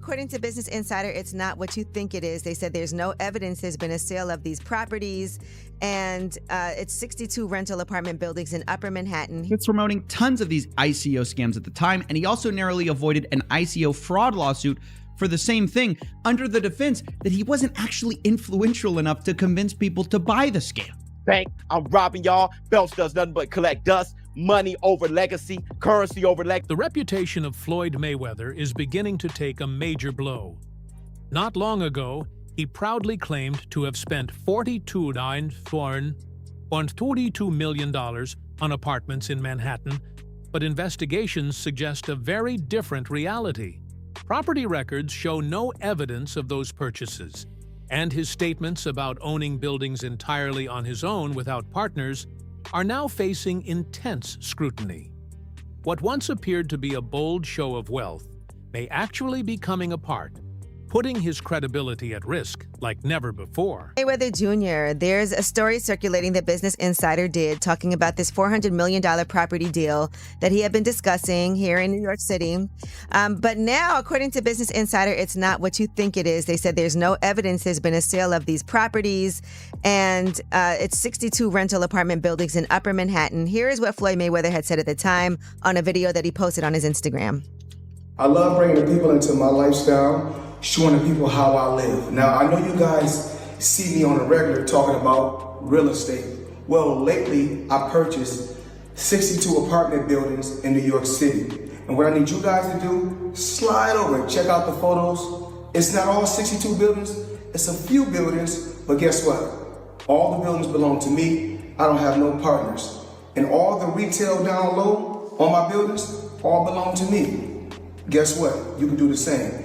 according to Business Insider, it's not what you think it is. They said there's no evidence there's been a sale of these properties, and it's 62 rental apartment buildings in Upper Manhattan. It's promoting tons of these ICO scams at the time, and he also narrowly avoided an ICO fraud lawsuit for the same thing, under the defense that he wasn't actually influential enough to convince people to buy the scam. Bank, I'm robbing y'all. Phelps does nothing but collect dust. Money over legacy, currency over legacy. The reputation of Floyd Mayweather is beginning to take a major blow. Not long ago, he proudly claimed to have spent $42 million on apartments in Manhattan, but investigations suggest a very different reality. Property records show no evidence of those purchases, and his statements about owning buildings entirely on his own without partners are now facing intense scrutiny. What once appeared to be a bold show of wealth may actually be coming apart, putting his credibility at risk like never before. Mayweather Jr., there's a story circulating that Business Insider did talking about this $400 million property deal that he had been discussing here in New York City. But now, according to Business Insider, it's not what you think it is. They said there's no evidence there's been a sale of these properties, and it's 62 rental apartment buildings in Upper Manhattan. Here is what Floyd Mayweather had said at the time on a video that he posted on his Instagram. I love bringing the people into my lifestyle, showing the people how I live. Now, I know you guys see me on a regular talking about real estate. Well, lately, I purchased 62 apartment buildings in New York City. And what I need you guys to do, slide over and check out the photos. It's not all 62 buildings, it's a few buildings, but guess what? All the buildings belong to me. I don't have no partners. And all the retail down low on my buildings, all belong to me. Guess what? You can do the same.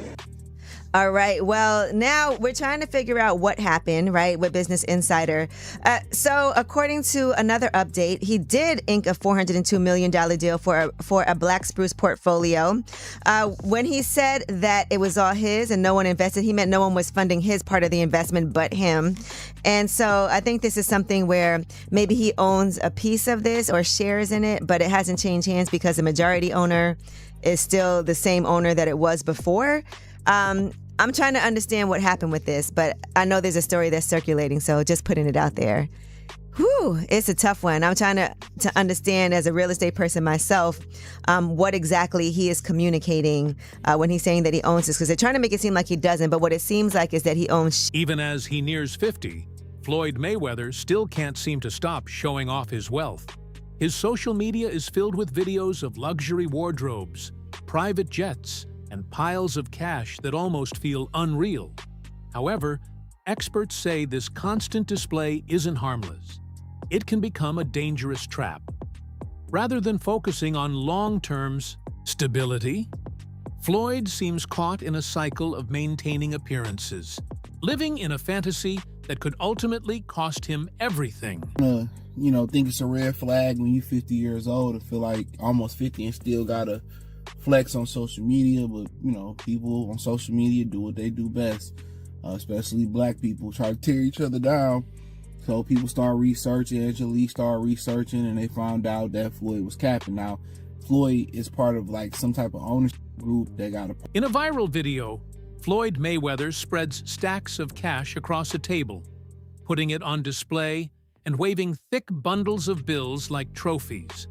All right. Well, now we're trying to figure out what happened, right, with Business Insider. So according to another update, he did ink a $402 million deal for a Black Spruce portfolio. When he said that it was all his and no one invested, he meant no one was funding his part of the investment but him. And so I think this is something where maybe he owns a piece of this or shares in it, but it hasn't changed hands because the majority owner is still the same owner that it was before. I'm trying to understand what happened with this, but I know there's a story that's circulating, so just putting it out there. Whew, it's a tough one. I'm trying to understand as a real estate person myself what exactly he is communicating when he's saying that he owns this, because they're trying to make it seem like he doesn't, but what it seems like is that he owns. Even as he nears 50, Floyd Mayweather still can't seem to stop showing off his wealth. His social media is filled with videos of luxury wardrobes, private jets, and piles of cash that almost feel unreal. However, experts say this constant display isn't harmless. It can become a dangerous trap. Rather than focusing on long-term stability, Floyd seems caught in a cycle of maintaining appearances, living in a fantasy that could ultimately cost him everything. Think it's a red flag when you're 50 years old and feel like almost 50 and still gotta flex on social media, but people on social media do what they do best, especially black people try to tear each other down. So people start researching, Angela started researching, and they found out that Floyd was capping. Now, Floyd is part of like some type of ownership group that got a... In a viral video, Floyd Mayweather spreads stacks of cash across a table, putting it on display and waving thick bundles of bills like trophies.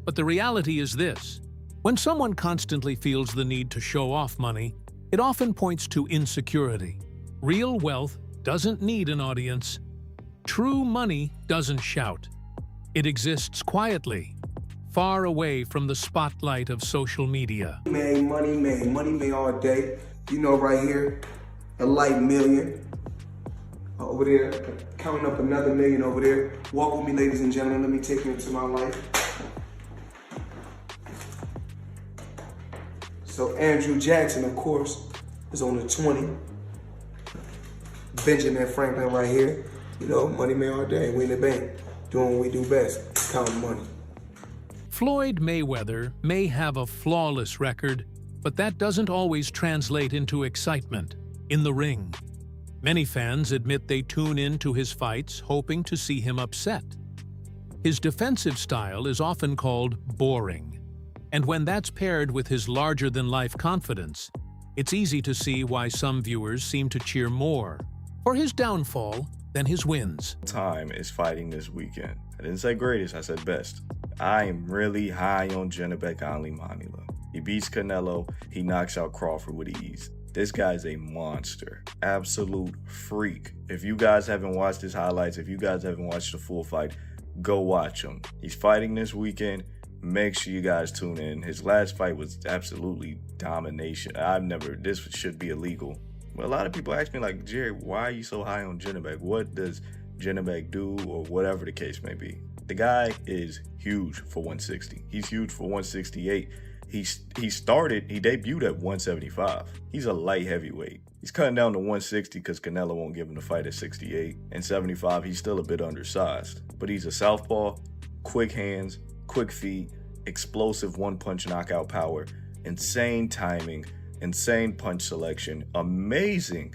But the reality is this: when someone constantly feels the need to show off money, it often points to insecurity. Real wealth doesn't need an audience. True money doesn't shout. It exists quietly, far away from the spotlight of social media. Money made all day. Right here, a light million. Over there, counting up another million over there. Walk with me, ladies and gentlemen. Let me take you into my life. So Andrew Jackson, of course, is on the 20. Benjamin Franklin right here. Money made all day. We in the bank, doing what we do best, counting money. Floyd Mayweather may have a flawless record, but that doesn't always translate into excitement in the ring. Many fans admit they tune in to his fights hoping to see him upset. His defensive style is often called boring, and when that's paired with his larger-than-life confidence, It's easy to see why some viewers seem to cheer more for his downfall than his wins. Time is fighting this weekend. I didn't say greatest, I said best. I am really high on Alimhanila. He beats Canelo, he knocks out Crawford with ease. This guy's a monster, absolute freak. If you guys haven't watched his highlights, if you guys haven't watched the full fight, go watch him. He's fighting this weekend. Make sure you guys tune in. His last fight was absolutely domination. This should be illegal. But a lot of people ask me like, Jerry, why are you so high on Janibek? What does Janibek do, or whatever the case may be? The guy is huge for 160. He's huge for 168. He debuted at 175. He's a light heavyweight. He's cutting down to 160 because Canelo won't give him the fight at 68. And 75, he's still a bit undersized. But he's a southpaw, quick hands, quick feet, explosive one-punch knockout power, insane timing, insane punch selection, amazing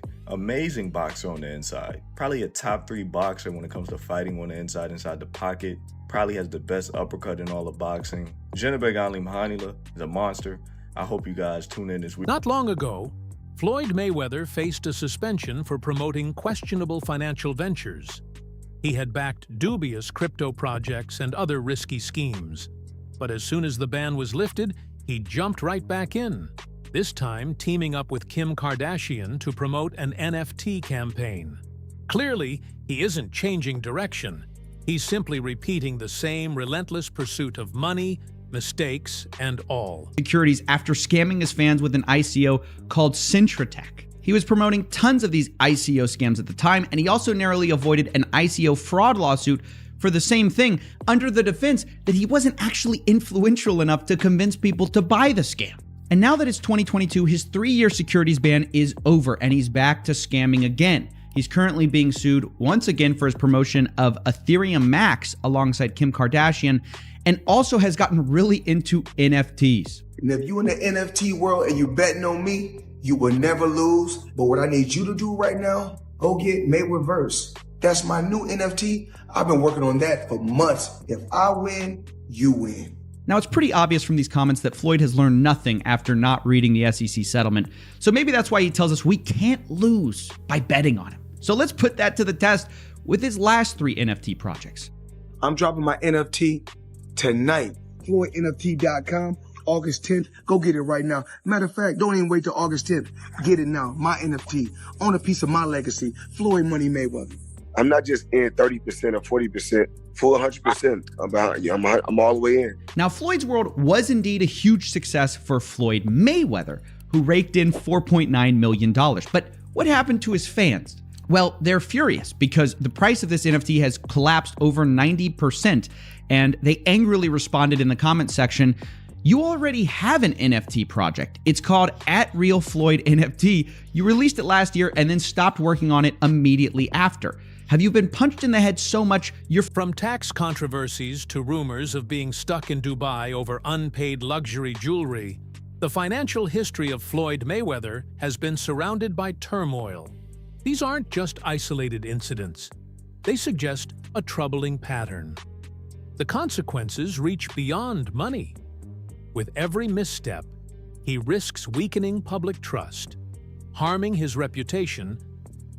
boxer on the inside. Probably a top 3 boxer when it comes to fighting on the inside the pocket. Probably has the best uppercut in all of boxing. Alimhanila is a monster. I hope you guys tune in this week. Not long ago, Floyd Mayweather faced a suspension for promoting questionable financial ventures. He had backed dubious crypto projects and other risky schemes. But as soon as the ban was lifted, he jumped right back in, this time teaming up with Kim Kardashian to promote an NFT campaign. Clearly, he isn't changing direction. He's simply repeating the same relentless pursuit of money, mistakes, and all. Securities after scamming his fans with an ICO called Cintratec. He was promoting tons of these ICO scams at the time, and he also narrowly avoided an ICO fraud lawsuit for the same thing, under the defense that he wasn't actually influential enough to convince people to buy the scam. And now that it's 2022, his 3-year securities ban is over, and he's back to scamming again. He's currently being sued once again for his promotion of Ethereum Max alongside Kim Kardashian, and also has gotten really into NFTs. And if you in the NFT world and you betting on me, you will never lose. But what I need you to do right now, go get Mayweather. That's my new NFT. I've been working on that for months. If I win, you win. Now, it's pretty obvious from these comments that Floyd has learned nothing after not reading the SEC settlement. So maybe that's why he tells us we can't lose by betting on him. So let's put that to the test with his last 3 NFT projects. I'm dropping my NFT tonight. FloydNFT.com, August 10th. Go get it right now. Matter of fact, don't even wait till August 10th. Get it now. My NFT. Own a piece of my legacy. Floyd Money Mayweather. I'm not just in 30% or 40%, full 100%. I'm behind you. I'm all the way in. Now, Floyd's World was indeed a huge success for Floyd Mayweather, who raked in $4.9 million. But what happened to his fans? Well, they're furious because the price of this NFT has collapsed over 90%, and they angrily responded in the comment section, "You already have an NFT project. It's called @RealFloydNFT. You released it last year and then stopped working on it immediately after. Have you been punched in the head so much you're..." From tax controversies to rumors of being stuck in Dubai over unpaid luxury jewelry, the financial history of Floyd Mayweather has been surrounded by turmoil. These aren't just isolated incidents. They suggest a troubling pattern. The consequences reach beyond money. With every misstep, he risks weakening public trust, harming his reputation,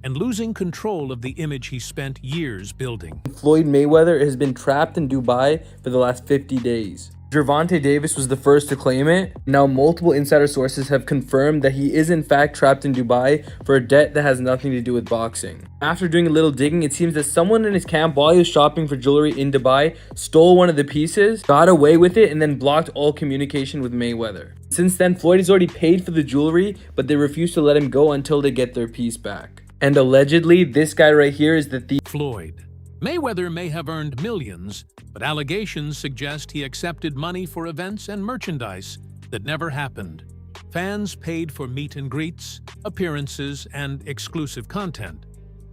and losing control of the image he spent years building. Floyd Mayweather has been trapped in Dubai for the last 50 days. Gervonta Davis was the first to claim it. Now multiple insider sources have confirmed that he is in fact trapped in Dubai for a debt that has nothing to do with boxing. After doing a little digging, it seems that someone in his camp while he was shopping for jewelry in Dubai stole one of the pieces, got away with it, and then blocked all communication with Mayweather. Since then, Floyd has already paid for the jewelry, but they refuse to let him go until they get their piece back. And allegedly, this guy right here is the thief. Floyd Mayweather may have earned millions, but allegations suggest he accepted money for events and merchandise that never happened. Fans paid for meet and greets, appearances, and exclusive content,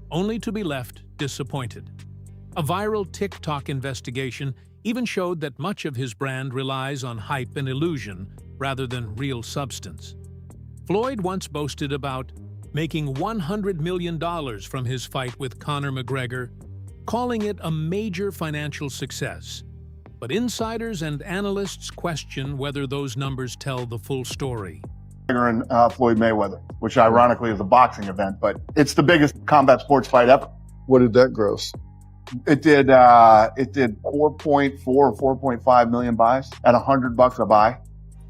only to be left disappointed. A viral TikTok investigation even showed that much of his brand relies on hype and illusion rather than real substance. Floyd once boasted about making $100 million from his fight with Conor McGregor, calling it a major financial success. But insiders and analysts question whether those numbers tell the full story. and Floyd Mayweather, which ironically is a boxing event, but it's the biggest combat sports fight ever. What did that gross? It did 4.4 or 4.5 million buys at $100 a buy.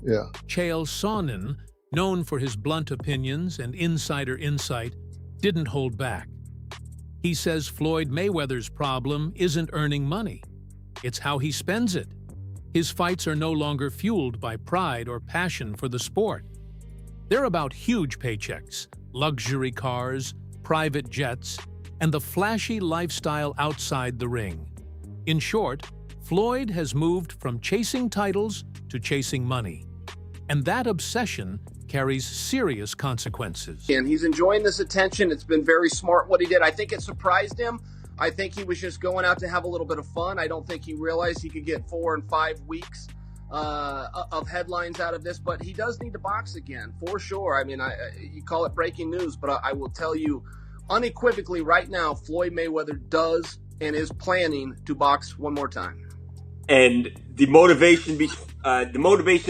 Yeah. Chael Sonnen, known for his blunt opinions and insider insight, didn't hold back. He says Floyd Mayweather's problem isn't earning money. It's how he spends it. His fights are no longer fueled by pride or passion for the sport. They're about huge paychecks, luxury cars, private jets, and the flashy lifestyle outside the ring. In short, Floyd has moved from chasing titles to chasing money. And that obsession carries serious consequences. And he's enjoying this attention. It's been very smart what he did. I think it surprised him. I think he was just going out to have a little bit of fun. I don't think he realized he could get 4 and 5 weeks of headlines out of this, but he does need to box again, for sure. I mean, you call it breaking news, but I will tell you unequivocally right now, Floyd Mayweather does and is planning to box one more time. And the motivation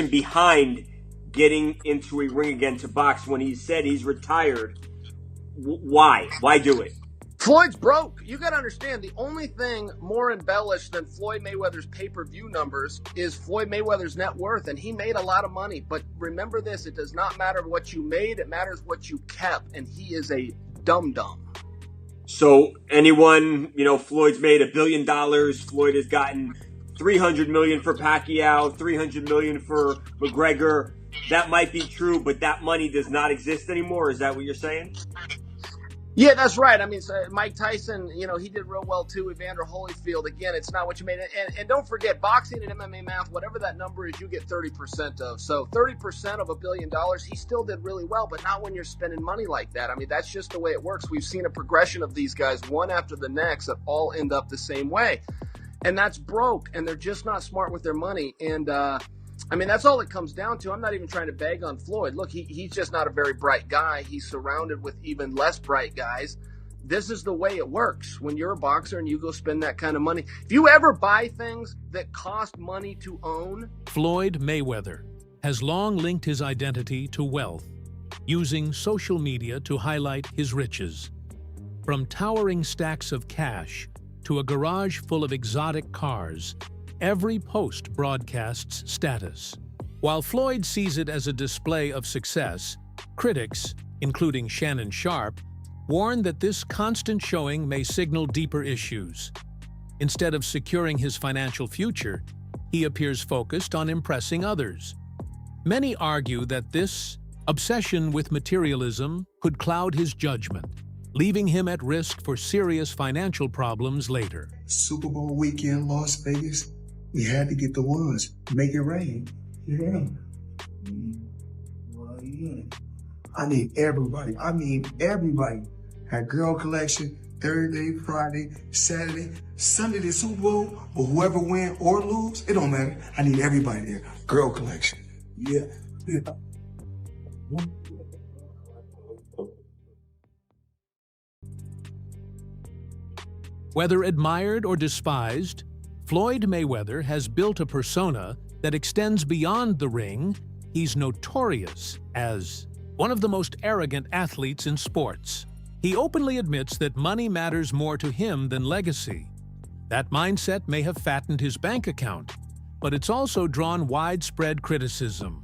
behind getting into a ring again to box, when he said he's retired, why do it? Floyd's broke. You got to understand, the only thing more embellished than Floyd Mayweather's pay-per-view numbers is Floyd Mayweather's net worth, and he made a lot of money. But remember this, it does not matter what you made, it matters what you kept, and he is a dum-dum. So anyone, Floyd's made $1 billion. Floyd has gotten $300 million for Pacquiao, $300 million for McGregor. That might be true, but that money does not exist anymore. Is that what you're saying? Yeah, that's right. I mean, so Mike Tyson, he did real well too. Evander Holyfield, again, it's not what you made. And don't forget, boxing and MMA math, whatever that number is, you get 30% of. So 30% of $1 billion, he still did really well, but not when you're spending money like that. I mean, that's just the way it works. We've seen a progression of these guys, one after the next, that all end up the same way. And that's broke, and they're just not smart with their money. And, I mean, that's all it comes down to. I'm not even trying to bag on Floyd. Look, he's just not a very bright guy. He's surrounded with even less bright guys. This is the way it works when you're a boxer and you go spend that kind of money. If you ever buy things that cost money to own. Floyd Mayweather has long linked his identity to wealth, using social media to highlight his riches. From towering stacks of cash to a garage full of exotic cars, every post broadcasts status. While Floyd sees it as a display of success, critics, including Shannon Sharp, warn that this constant showing may signal deeper issues. Instead of securing his financial future, he appears focused on impressing others. Many argue that this obsession with materialism could cloud his judgment, leaving him at risk for serious financial problems later. Super Bowl weekend, Las Vegas. We had to get the ones, make it rain. Yeah. Well, yeah. I need everybody. Had girl collection Thursday, Friday, Saturday, Sunday, the Super Bowl. But whoever win or lose, it don't matter. I need everybody there. Girl collection. Yeah. Whether admired or despised, Floyd Mayweather has built a persona that extends beyond the ring. He's notorious as one of the most arrogant athletes in sports. He openly admits that money matters more to him than legacy. That mindset may have fattened his bank account, but it's also drawn widespread criticism.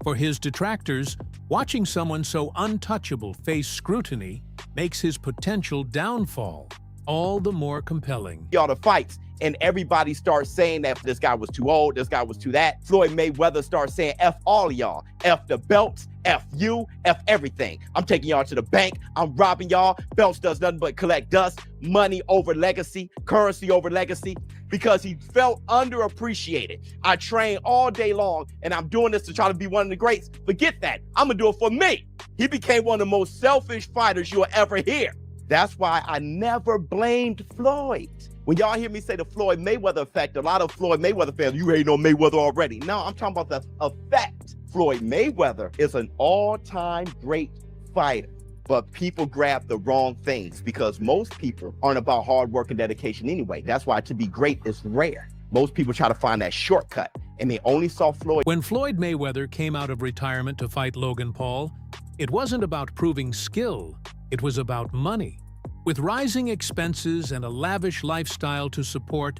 For his detractors, watching someone so untouchable face scrutiny makes his potential downfall all the more compelling. Y'all, the fights, and everybody starts saying that this guy was too old, this guy was too that. Floyd Mayweather starts saying F all of y'all. F the belts, F you, F everything. I'm taking y'all to the bank. I'm robbing y'all. Belts does nothing but collect dust. Money over legacy, currency over legacy, because he felt underappreciated. I train all day long, and I'm doing this to try to be one of the greats. Forget that. I'm going to do it for me. He became one of the most selfish fighters you'll ever hear. That's why I never blamed Floyd. When y'all hear me say the Floyd Mayweather effect, a lot of Floyd Mayweather fans, you ain't on Mayweather already. No, I'm talking about the effect. Floyd Mayweather is an all-time great fighter, but people grab the wrong things because most people aren't about hard work and dedication anyway. That's why to be great is rare. Most people try to find that shortcut. and they only saw Floyd. When Floyd Mayweather came out of retirement to fight Logan Paul, it wasn't about proving skill, it was about money. With rising expenses and a lavish lifestyle to support,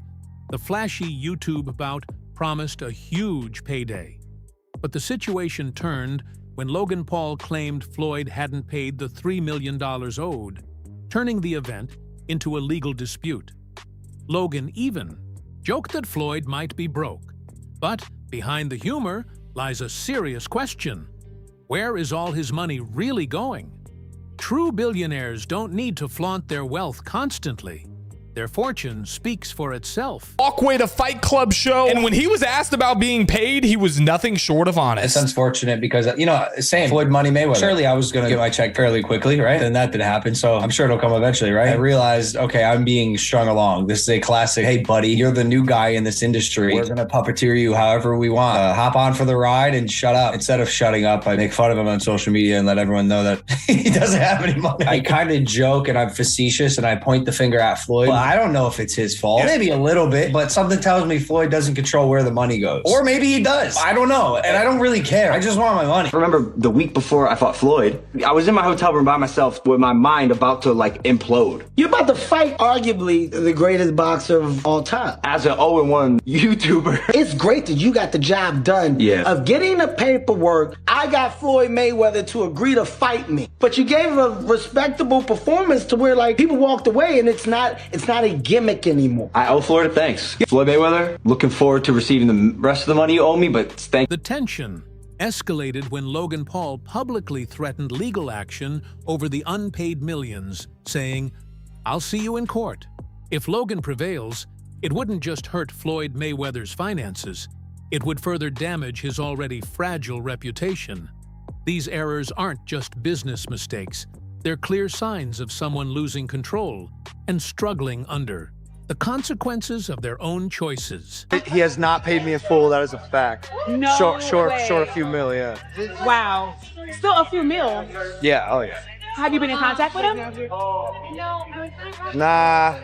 the flashy YouTube bout promised a huge payday. But the situation turned when Logan Paul claimed Floyd hadn't paid the $3 million owed, turning the event into a legal dispute. Logan even joked that Floyd might be broke. But behind the humor lies a serious question. Where is all his money really going? True billionaires don't need to flaunt their wealth constantly. Their fortune speaks for itself. Walkway to Fight Club show. And when he was asked about being paid, he was nothing short of honest. It's unfortunate because, same Floyd Money Mayweather. Surely I was going to get my check fairly quickly, right? And that didn't happen. So I'm sure it'll come eventually, right? I realized, okay, I'm being strung along. This is a classic, hey, buddy, you're the new guy in this industry. We're going to puppeteer you however we want. Hop on for the ride and shut up. Instead of shutting up, I make fun of him on social media and let everyone know that he doesn't have any money. I kind of joke and I'm facetious and I point the finger at Floyd. Well, I don't know if it's his fault. Maybe a little bit, but something tells me Floyd doesn't control where the money goes. Or maybe he does. I don't know. And I don't really care. I just want my money. I remember the week before I fought Floyd, I was in my hotel room by myself with my mind about to implode. You're about to fight arguably the greatest boxer of all time. As an 0-1 YouTuber. It's great that you got the job done of getting the paperwork. I got Floyd Mayweather to agree to fight me. But you gave him a respectable performance to where people walked away and it's not a gimmick anymore. I owe Floyd a thanks. Floyd Mayweather, looking forward to receiving the rest of the money you owe me, but thank you. The tension escalated when Logan Paul publicly threatened legal action over the unpaid millions, saying, "I'll see you in court." If Logan prevails, it wouldn't just hurt Floyd Mayweather's finances, it would further damage his already fragile reputation. These errors aren't just business mistakes. They're clear signs of someone losing control and struggling under the consequences of their own choices. He has not paid me in full, that is a fact. No Short way. a few mil, yeah. Wow. Still a few mil. Yeah, oh yeah. Have you been in contact with him? Nah,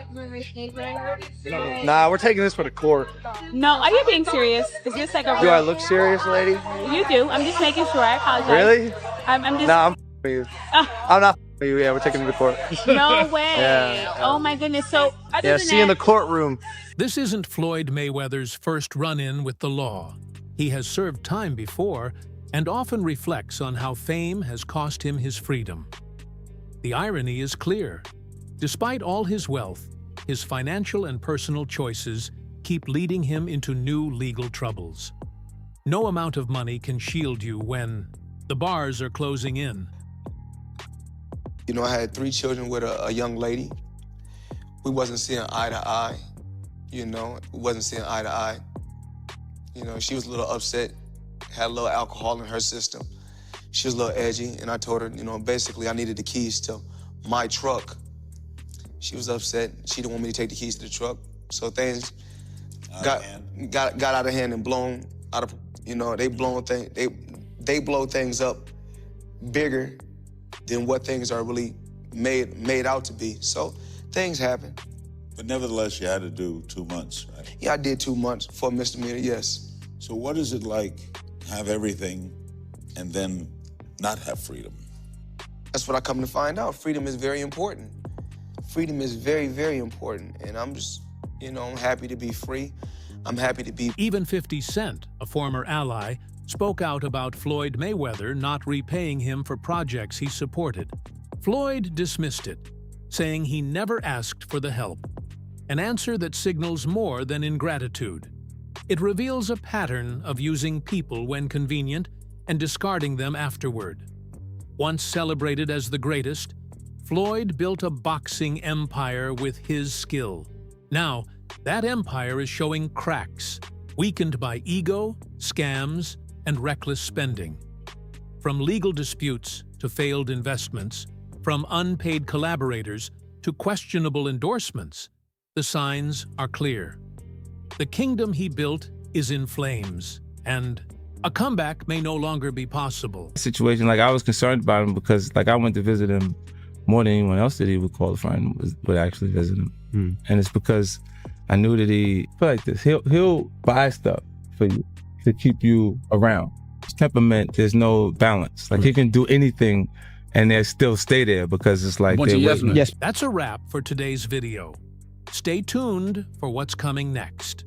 we're taking this for the court. No, are you being serious? Is this like a Do I look serious, lady? You do. I'm just making sure. I apologize. Really? I'm just... Nah, I'm with you. I'm not with you. Yeah, we're taking it to the court. No way. Yeah. Oh my goodness. So, other than see you in the courtroom. This isn't Floyd Mayweather's first run-in with the law. He has served time before and often reflects on how fame has cost him his freedom. The irony is clear. Despite all his wealth, his financial and personal choices keep leading him into new legal troubles. No amount of money can shield you when the bars are closing in. I had 3 children with a young lady. We wasn't seeing eye to eye. We wasn't seeing eye to eye. She was a little upset, had a little alcohol in her system. She was a little edgy, and I told her, basically I needed the keys to my truck. She was upset. She didn't want me to take the keys to the truck. So things got out of hand and blown out of, they blow things up bigger than what things are really made out to be. So things happen. But nevertheless, you had to do 2 months, right? Yeah, I did 2 months for a misdemeanor, yes. So what is it like to have everything and then not have freedom? That's what I come to find out. Freedom is very important. Freedom is very, very important. And I'm just, I'm happy to be free. I'm happy to be... Even 50 Cent, a former ally, spoke out about Floyd Mayweather not repaying him for projects he supported. Floyd dismissed it, saying he never asked for the help, an answer that signals more than ingratitude. It reveals a pattern of using people when convenient and discarding them afterward. Once celebrated as the greatest, Floyd built a boxing empire with his skill. Now, that empire is showing cracks, weakened by ego, scams, and reckless spending. From legal disputes to failed investments, from unpaid collaborators to questionable endorsements, the signs are clear. The kingdom he built is in flames, and a comeback may no longer be possible. Situation, I was concerned about him because I went to visit him more than anyone else that he would qualify and would actually visit him. And it's because I knew that I feel like this, he'll buy stuff for you to keep you around. His temperament, there's no balance. Like he can do anything and they still stay there because it's like they're waiting. That's a wrap for today's video. Stay tuned for what's coming next.